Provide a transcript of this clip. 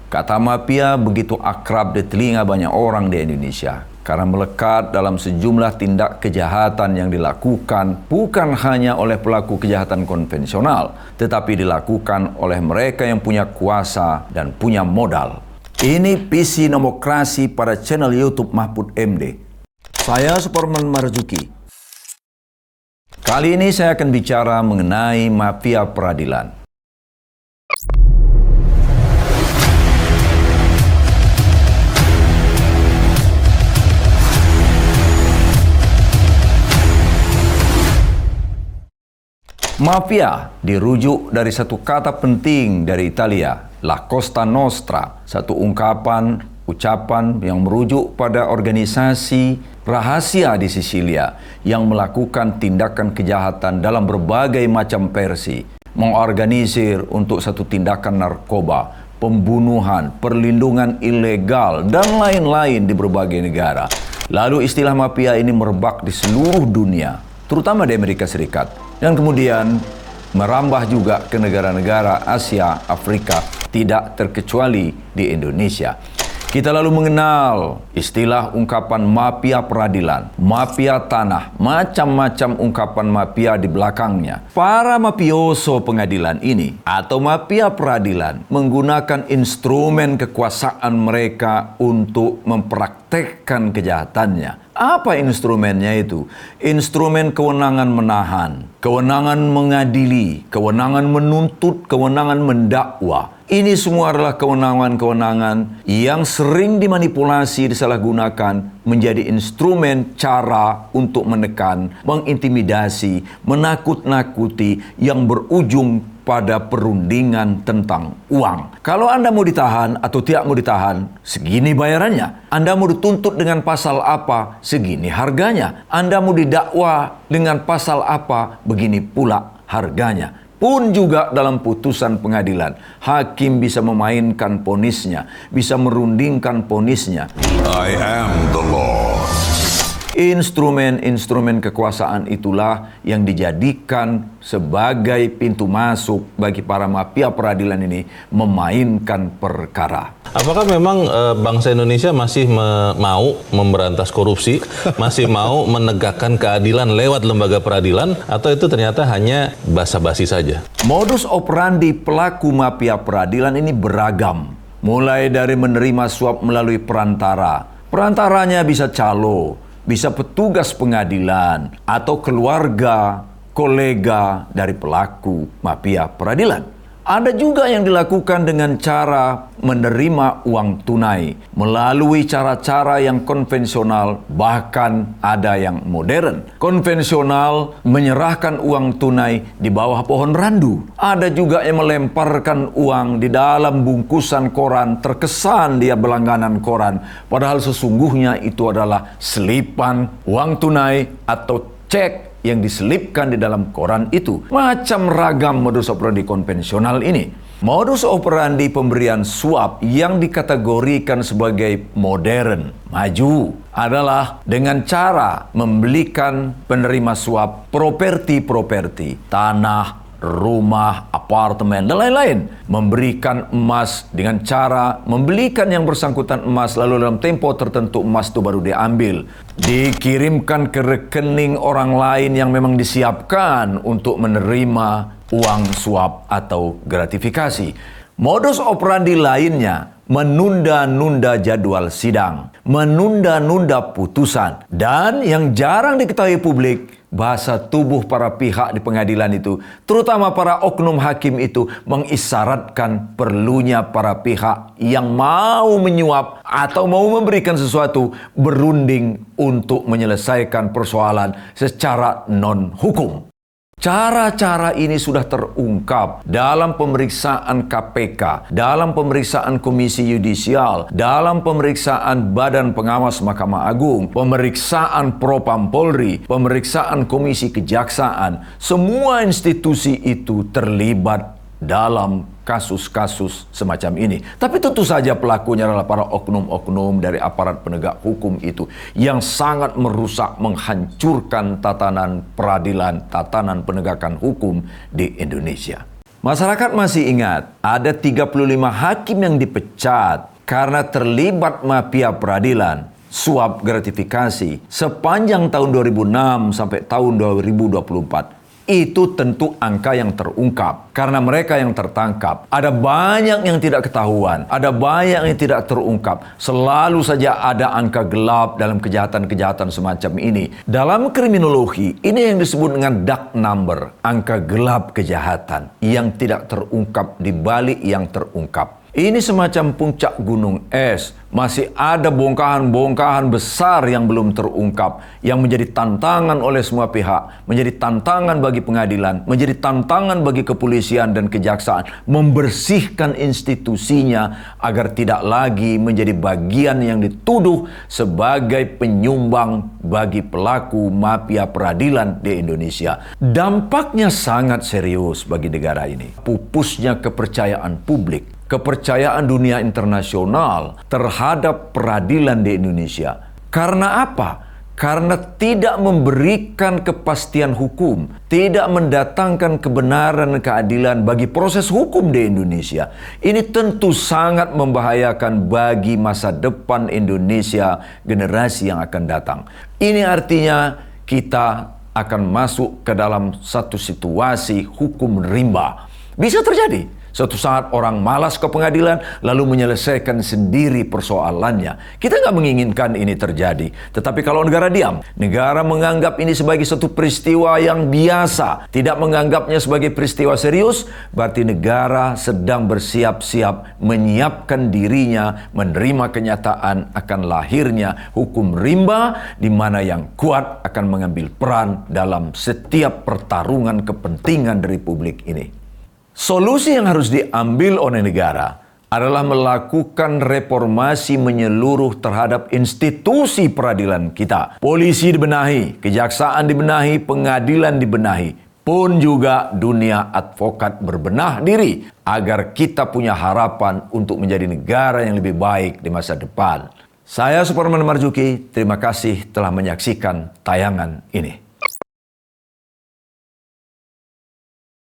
Kata mafia begitu akrab di telinga banyak orang di Indonesia karena melekat dalam sejumlah tindak kejahatan yang dilakukan bukan hanya oleh pelaku kejahatan konvensional, tetapi dilakukan oleh mereka yang punya kuasa dan punya modal. Ini Visi Demokrasi pada channel YouTube Mahfud MD. Saya Superman Marzuki. Kali ini saya akan bicara mengenai mafia peradilan. Mafia dirujuk dari satu kata penting dari Italia, La Cosa Nostra, satu ucapan yang merujuk pada organisasi rahasia di Sisilia yang melakukan tindakan kejahatan dalam berbagai macam versi, mengorganisir untuk satu tindakan narkoba, pembunuhan, perlindungan ilegal, dan lain-lain di berbagai negara. Lalu istilah mafia ini merebak di seluruh dunia, terutama di Amerika Serikat. Dan kemudian merambah juga ke negara-negara Asia, Afrika, tidak terkecuali di Indonesia. Kita lalu mengenal istilah ungkapan mafia peradilan, mafia tanah, macam-macam ungkapan mafia di belakangnya. Para mafioso pengadilan ini atau mafia peradilan menggunakan instrumen kekuasaan mereka untuk mempraktekkan kejahatannya. Apa instrumennya itu? Instrumen kewenangan menahan, kewenangan mengadili, kewenangan menuntut, kewenangan mendakwa. Ini semua adalah kewenangan-kewenangan yang sering dimanipulasi, disalahgunakan menjadi instrumen cara untuk menekan, mengintimidasi, menakut-nakuti yang berujung pada perundingan tentang uang. Kalau Anda mau ditahan atau tidak mau ditahan, segini bayarannya. Anda mau dituntut dengan pasal apa, segini harganya. Anda mau didakwa dengan pasal apa, begini pula harganya. Pun juga dalam putusan pengadilan, hakim bisa memainkan vonisnya, bisa merundingkan vonisnya. I am the law. Instrumen-instrumen kekuasaan itulah yang dijadikan sebagai pintu masuk bagi para mafia peradilan ini memainkan perkara. Apakah memang bangsa Indonesia masih mau memberantas korupsi, masih mau menegakkan keadilan lewat lembaga peradilan, atau itu ternyata hanya basa-basi saja? Modus operandi pelaku mafia peradilan ini beragam, mulai dari menerima suap melalui perantara. Perantaranya bisa calo, bisa petugas pengadilan, atau keluarga, kolega dari pelaku mafia peradilan. Ada juga yang dilakukan dengan cara menerima uang tunai melalui cara-cara yang konvensional, bahkan ada yang modern. Konvensional menyerahkan uang tunai di bawah pohon randu. Ada juga yang melemparkan uang di dalam bungkusan koran, terkesan dia berlangganan koran, padahal sesungguhnya itu adalah selipan uang tunai atau cek yang diselipkan di dalam koran itu. Macam ragam modus operandi konvensional ini. Modus operandi pemberian suap yang dikategorikan sebagai modern, maju, adalah dengan cara membelikan penerima suap properti-properti, tanah, rumah, apartemen, dan lain-lain. Memberikan emas dengan cara membelikan yang bersangkutan emas, lalu dalam tempo tertentu emas itu baru diambil. Dikirimkan ke rekening orang lain yang memang disiapkan untuk menerima uang suap atau gratifikasi. Modus operandi lainnya menunda-nunda jadwal sidang, menunda-nunda putusan, dan yang jarang diketahui publik, bahasa tubuh para pihak di pengadilan itu, terutama para oknum hakim itu, mengisyaratkan perlunya para pihak yang mau menyuap atau mau memberikan sesuatu berunding untuk menyelesaikan persoalan secara non-hukum. Cara-cara ini sudah terungkap dalam pemeriksaan KPK, dalam pemeriksaan Komisi Yudisial, dalam pemeriksaan Badan Pengawas Mahkamah Agung, pemeriksaan Propam Polri, pemeriksaan Komisi Kejaksaan. Semua institusi itu terlibat dalam kasus-kasus semacam ini. Tapi tentu saja pelakunya adalah para oknum-oknum dari aparat penegak hukum itu yang sangat merusak, menghancurkan tatanan peradilan, tatanan penegakan hukum di Indonesia. Masyarakat masih ingat, ada 35 hakim yang dipecat karena terlibat mafia peradilan, suap gratifikasi sepanjang tahun 2006 sampai tahun 2024. Itu tentu angka yang terungkap karena mereka yang tertangkap. Ada banyak yang tidak ketahuan, ada banyak yang tidak terungkap. Selalu saja ada angka gelap dalam kejahatan-kejahatan semacam ini. Dalam kriminologi, ini yang disebut dengan dark number, angka gelap kejahatan yang tidak terungkap di balik yang terungkap. Ini semacam puncak gunung es. Masih ada bongkahan-bongkahan besar yang belum terungkap, yang menjadi tantangan oleh semua pihak, menjadi tantangan bagi pengadilan, menjadi tantangan bagi kepolisian dan kejaksaan, membersihkan institusinya agar tidak lagi menjadi bagian yang dituduh sebagai penyumbang bagi pelaku mafia peradilan di Indonesia. Dampaknya sangat serius bagi negara ini. Pupusnya kepercayaan publik, kepercayaan dunia internasional terhadap peradilan di Indonesia. Karena apa? Karena tidak memberikan kepastian hukum, tidak mendatangkan kebenaran dan keadilan bagi proses hukum di Indonesia. Ini tentu sangat membahayakan bagi masa depan Indonesia, generasi yang akan datang. Ini artinya kita akan masuk ke dalam satu situasi hukum rimba. Bisa terjadi. Suatu saat orang malas ke pengadilan lalu menyelesaikan sendiri persoalannya. Kita nggak menginginkan ini terjadi. Tetapi kalau negara diam, negara menganggap ini sebagai satu peristiwa yang biasa, tidak menganggapnya sebagai peristiwa serius, berarti negara sedang bersiap-siap menyiapkan dirinya menerima kenyataan akan lahirnya hukum rimba di mana yang kuat akan mengambil peran dalam setiap pertarungan kepentingan di Republik ini. Solusi yang harus diambil oleh negara adalah melakukan reformasi menyeluruh terhadap institusi peradilan kita. Polisi dibenahi, kejaksaan dibenahi, pengadilan dibenahi, pun juga dunia advokat berbenah diri agar kita punya harapan untuk menjadi negara yang lebih baik di masa depan. Saya Superman Marzuki, terima kasih telah menyaksikan tayangan ini.